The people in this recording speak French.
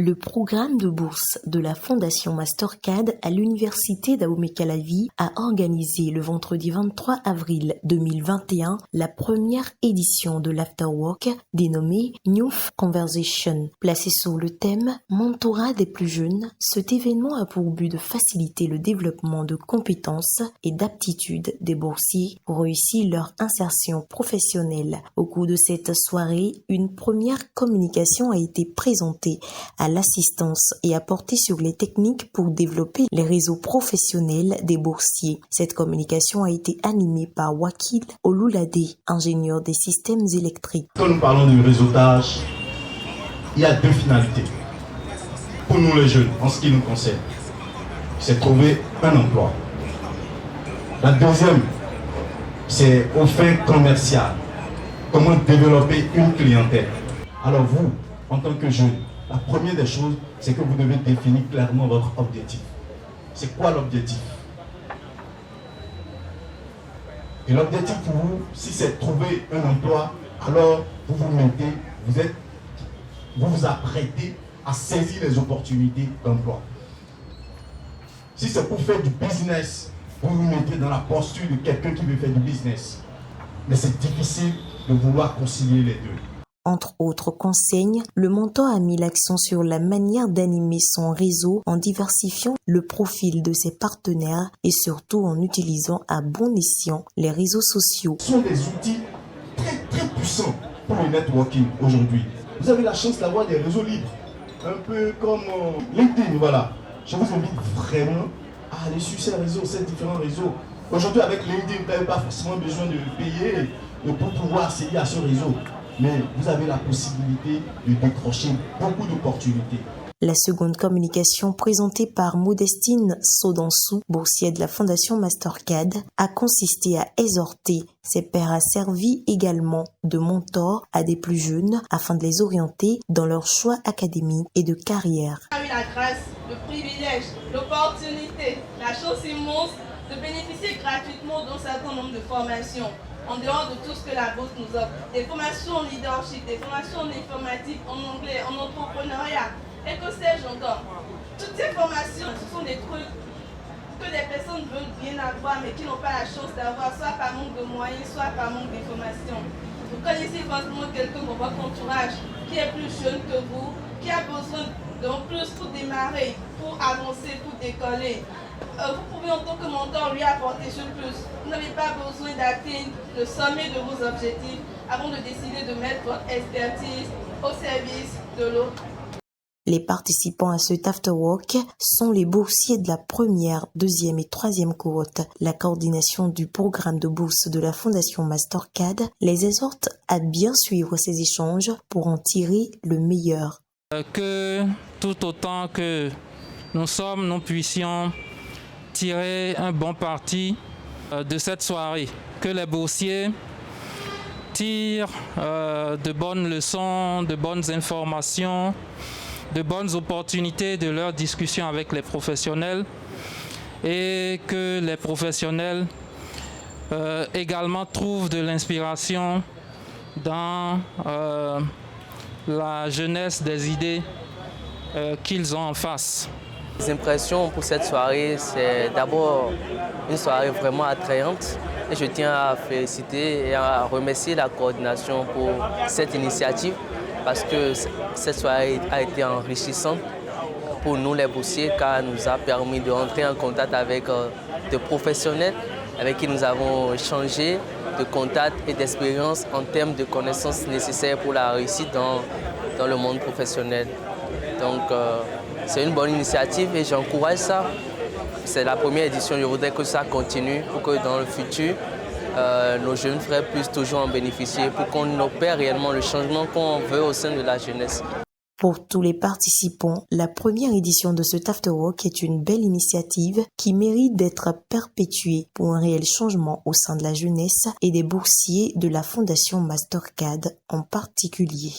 Le programme de bourse de la Fondation Mastercad à l'Université Dahomey-Calavi a organisé le vendredi 23 avril 2021 la première édition de l'Afterwork dénommée New Conversation. Placé sous le thème « Mentorat des plus jeunes », cet événement a pour but de faciliter le développement de compétences et d'aptitudes des boursiers pour réussir leur insertion professionnelle. Au cours de cette soirée, une première communication a été présentée à l'assistance et à porter sur les techniques pour développer les réseaux professionnels des boursiers. Cette communication a été animée par Wakil Olulade, ingénieur des systèmes électriques. Quand nous parlons du réseautage, il y a deux finalités. Pour nous les jeunes, en ce qui nous concerne, c'est trouver un emploi. La deuxième, c'est aux fins commerciales. Comment développer une clientèle. Alors vous, en tant que jeune, la première des choses, c'est que vous devez définir clairement votre objectif. C'est quoi l'objectif? Et l'objectif pour vous, si c'est trouver un emploi, alors vous vous mettez, vous vous apprêtez à saisir les opportunités d'emploi. Si c'est pour faire du business, vous vous mettez dans la posture de quelqu'un qui veut faire du business. Mais c'est difficile de vouloir concilier les deux. Entre autres conseils, le mentor a mis l'accent sur la manière d'animer son réseau en diversifiant le profil de ses partenaires et surtout en utilisant à bon escient les réseaux sociaux. Ce sont des outils très puissants pour le networking aujourd'hui. Vous avez la chance d'avoir des réseaux libres, un peu comme LinkedIn, voilà. Je vous invite vraiment à aller sur ces réseaux, ces différents réseaux. Aujourd'hui, avec LinkedIn, vous n'avez pas forcément besoin de payer pour pouvoir accéder à ce réseau. Mais vous avez la possibilité de décrocher beaucoup d'opportunités. La seconde communication présentée par Modestine Sodansou, boursière de la Fondation Mastercad, a consisté à exhorter ses pairs à servir également de mentor à des plus jeunes afin de les orienter dans leur choix académique et de carrière. On a eu la grâce, le privilège, l'opportunité, la chance immense de bénéficier gratuitement d'un certain nombre de formations. En dehors de tout ce que la bourse nous offre, des formations en leadership, des formations en informatique, en anglais, en entrepreneuriat, et que sais-je encore. Toutes ces formations, ce sont des trucs que des personnes veulent bien avoir, mais qui n'ont pas la chance d'avoir, soit par manque de moyens, soit par manque d'informations. Vous connaissez forcément quelqu'un dans votre entourage qui est plus jeune que vous, qui a besoin d'un plus pour démarrer, pour avancer, pour décoller. Vous pouvez en tant que mentor lui apporter ce plus. Vous n'avez pas besoin d'atteindre le sommet de vos objectifs avant de décider de mettre votre expertise au service de l'autre. Les participants à cet afterwork sont les boursiers de la première, deuxième et troisième cohorte. La coordination du programme de bourse de la Fondation Mastercad les exhorte à bien suivre ces échanges pour en tirer le meilleur. Que tout autant que nous puissions tirer un bon parti de cette soirée, que les boursiers tirent de bonnes leçons, de bonnes informations, de bonnes opportunités de leur discussion avec les professionnels et que les professionnels également trouvent de l'inspiration dans la jeunesse des idées qu'ils ont en face. Les impressions pour cette soirée, c'est d'abord une soirée vraiment attrayante et je tiens à féliciter et à remercier la coordination pour cette initiative parce que cette soirée a été enrichissante pour nous les boursiers car elle nous a permis de rentrer en contact avec des professionnels avec qui nous avons échangé de contacts et d'expériences en termes de connaissances nécessaires pour la réussite dans le monde professionnel. Donc, c'est une bonne initiative et j'encourage ça. C'est la première édition, je voudrais que ça continue pour que dans le futur, nos jeunes frères puissent toujours en bénéficier pour qu'on opère réellement le changement qu'on veut au sein de la jeunesse. Pour tous les participants, la première édition de cet afterwork est une belle initiative qui mérite d'être perpétuée pour un réel changement au sein de la jeunesse et des boursiers de la Fondation Mastercad en particulier.